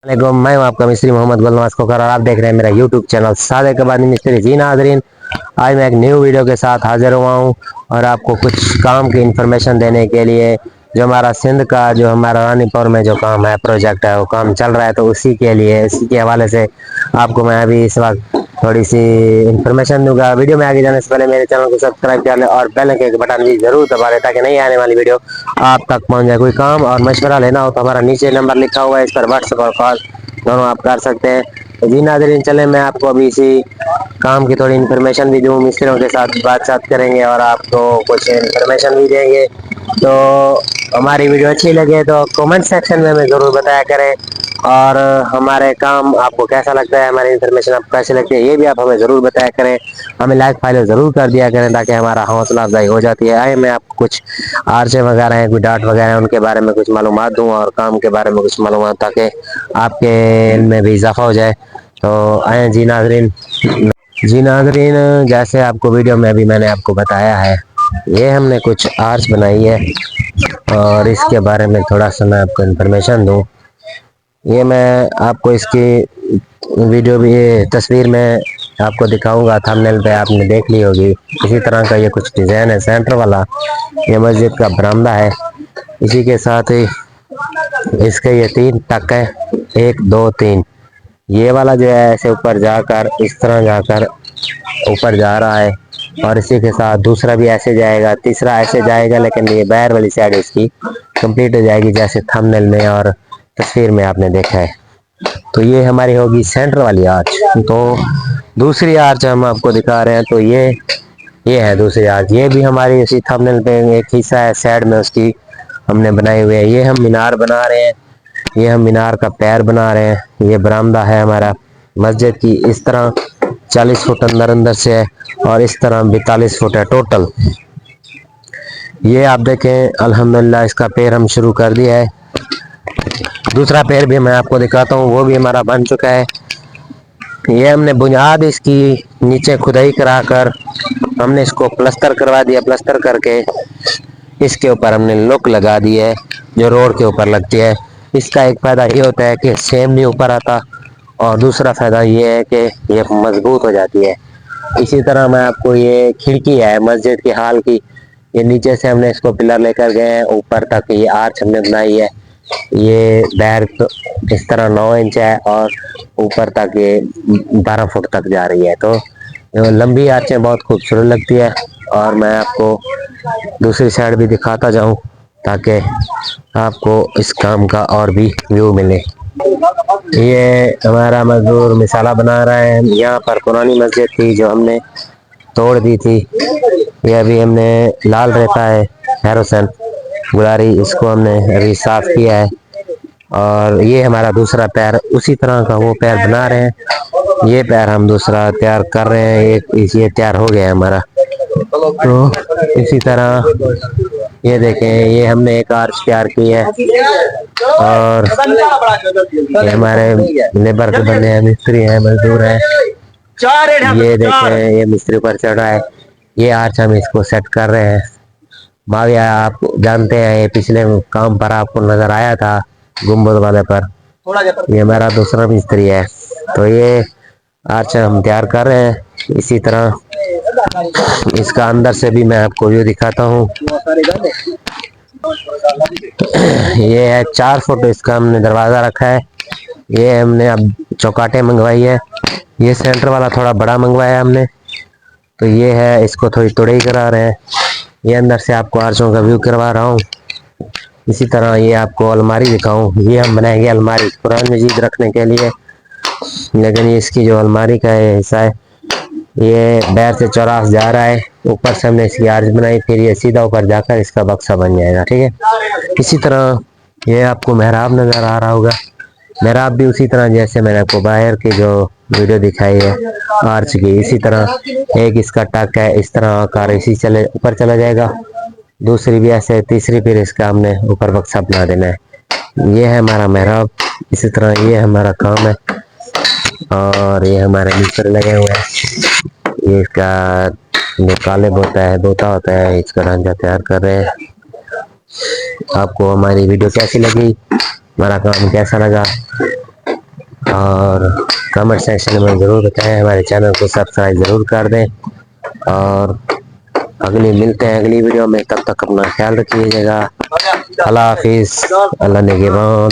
वालेकुम, मैं हूं आपका मिस्त्री मोहम्मद गुलनवाज खोकर और आप देख रहे हैं मेरा यूट्यूब चैनल सादे कबानी मिस्त्री। जी नाजरीन, आज मैं एक न्यू वीडियो के साथ हाजिर हुआ हूं और आपको कुछ काम की इंफॉर्मेशन देने के लिए जो हमारा सिंध का जो हमारा रानीपुर में जो काम है, प्रोजेक्ट है, वो काम चल रहा है। तो उसी के लिए इसी के हवाले से आपको मैं अभी इस वक्त थोड़ी सी इंफॉर्मेशन दूंगा। वीडियो में आगे जाने से पहले मेरे चैनल को सब्सक्राइब कर ले और बेल के बटन भी जरूर दबा दें ताकि नई आने वाली वीडियो आप तक पहुंच जाए। कोई काम और मशवरा लेना हो तो हमारा नीचे नंबर लिखा हुआ है, इस पर व्हाट्सएप और कॉल दोनों आप कर सकते हैं। तो जी नाज़रीन, चले मैं आपको अभी इसी काम की थोड़ी इन्फॉर्मेशन भी दूँ, मिस्त्रियों के साथ बात करेंगे और आपको कुछ इन्फॉर्मेशन भी देंगे। तो हमारी वीडियो अच्छी लगे तो कमेंट सेक्शन में हमें ज़रूर बताया करें और हमारे काम आपको कैसा लगता है, हमारी इन्फॉर्मेशन आपको कैसी लगती है, ये भी आप हमें ज़रूर बताया करें। हमें लाइक फॉलो ज़रूर कर दिया करें ताकि हमारा हौसला अफजाई हो जाती है। आए मैं आपको कुछ आरचे वगैरह हैं, कोई डाट वगैरह हैं, उनके बारे में कुछ मालूमात दूँ और काम के बारे में कुछ मालूमात ताकि आपके इनमें भी इजाफा हो जाए। तो आए जी नाजरीन। जी नाजरीन, जैसे आपको वीडियो में अभी मैंने आपको बताया है, ये हमने कुछ आर्च बनाई है और इसके बारे में थोड़ा सा मैं आपको इन्फॉर्मेशन दूँ। ये मैं आपको इसकी वीडियो भी ये तस्वीर में आपको दिखाऊंगा, थंबनेल पे आपने देख ली होगी। इसी तरह का ये कुछ डिज़ाइन है सेंटर वाला। ये मस्जिद का बरामदा है, इसी के साथ ही इसके ये 3 टक है, 1 2 3। ये वाला जो है ऐसे ऊपर जाकर इस तरह जाकर ऊपर जा रहा है और इसी के साथ दूसरा भी ऐसे जाएगा, तीसरा ऐसे जाएगा, लेकिन ये बैर वाली साइड इसकी कंप्लीट हो जाएगी जैसे थंबनेल में और तस्वीर में आपने देखा है। तो ये हमारी होगी सेंटर वाली आर्च। तो दूसरी आर्च हम आपको दिखा रहे हैं। तो ये है दूसरी आर्च। ये भी हमारी इसी थंबनेल पे एक हिस्सा है, साइड में उसकी हमने बनाए हुए हैं। ये हम मीनार बना रहे हैं, ये हम मीनार का पैर बना रहे हैं। ये बरामदा है हमारा मस्जिद की, इस तरह 40 फुट अंदर अंदर से है और इस तरह 42 फुट है टोटल। ये आप देखें, अल्हम्दुलिल्लाह इसका पैर हम शुरू कर दिया है। दूसरा पैर भी मैं आपको दिखाता हूँ, वो भी हमारा बन चुका है। ये हमने बुनियाद इसकी नीचे खुदाई कराकर हमने इसको प्लस्तर करवा दिया। प्लस्तर करके इसके ऊपर हमने लुक लगा दी है जो रोड के ऊपर लगती है। इसका एक फ़ायदा ये होता है कि सेम नहीं ऊपर आता और दूसरा फ़ायदा ये है कि ये मजबूत हो जाती है। इसी तरह मैं आपको ये खिड़की है मस्जिद की हाल की, ये नीचे से हमने इसको पिलर लेकर गए हैं, ऊपर तक ये आर्च हमने बनाई है। ये बैर तो इस तरह 9 इंच है और ऊपर तक ये 12 फुट तक जा रही है। तो लंबी आर्चें बहुत खूबसूरत लगती है और मैं आपको दूसरी साइड भी दिखाता जाऊं ताकि आपको इस काम का और भी व्यू मिले। ये हमारा मजदूर मिसाला बना रहा है। यहाँ पर पुरानी मस्जिद थी जो हमने तोड़ दी थी। ये अभी हमने लाल रहता है हैरोसन गुलारी, इसको हमने अभी साफ किया है और ये हमारा दूसरा पैर उसी तरह का वो पैर बना रहे हैं। ये पैर हम दूसरा तैयार कर रहे हैं, एक ये तैयार हो गया है हमारा। तो इसी तरह ये देखें, ये हमने एक आर्च तैयार की है और ये हमारे लेबर के बंदे हैं, मिस्त्री हैं, मजदूर हैं। ये देखें, ये मिस्त्री पर चढ़ रहा है। ये आर्च हम इसको सेट कर रहे हैं। बाकी आप जानते हैं ये पिछले काम पर आपको नजर आया था गुम्बद वाले पर, ये हमारा दूसरा मिस्त्री है। तो ये आर्च हम तैयार कर रहे हैं। इसी तरह इसका अंदर से भी मैं आपको व्यू दिखाता हूँ। ये है 4 फुट इसका हमने दरवाज़ा रखा है। ये हमने अब चौकाटें मंगवाई है। ये सेंटर वाला थोड़ा बड़ा मंगवाया हमने। तो ये है, इसको थोड़ी तोड़ाई करा रहे हैं। ये अंदर से आपको आर्चों का व्यू करवा रहा हूँ। इसी तरह ये आपको अलमारी दिखाऊं। ये हम बनाएंगे अलमारी कुरान मजीद रखने के लिए, लेकिन ये इसकी जो अलमारी का हिस्सा है ये बैर से चौरास जा रहा है। ऊपर से हमने इसकी आर्च बनाई, फिर ये सीधा ऊपर जाकर इसका बक्सा बन जाएगा। ठीक है। इसी तरह ये आपको मेहराब नज़र आ रहा होगा। मेहराब भी उसी तरह जैसे मैंने आपको बाहर की जो वीडियो दिखाई है आर्च की, इसी तरह एक इसका टक है, इस तरह आकार इसी चले ऊपर चला जाएगा। दूसरी भी ऐसे, तीसरी फिर इसका हमने ऊपर बक्सा बना देना है। ये है हमारा मेहराब। इसी तरह ये हमारा काम है और ये हमारे मिस्त्री लगे हुए हैं। ये इसका जो काले बोता होता है इसका ढांचा तैयार कर रहे हैं। आपको हमारी वीडियो कैसी लगी, हमारा काम कैसा लगा, और कमेंट सेक्शन में ज़रूर बताएं, हमारे चैनल को सब्सक्राइब ज़रूर कर दें। और अगली मिलते हैं अगली वीडियो में, तब तक अपना ख्याल रखिएगा। अल्लाह हाफिज़, अल्लाह निगहबान।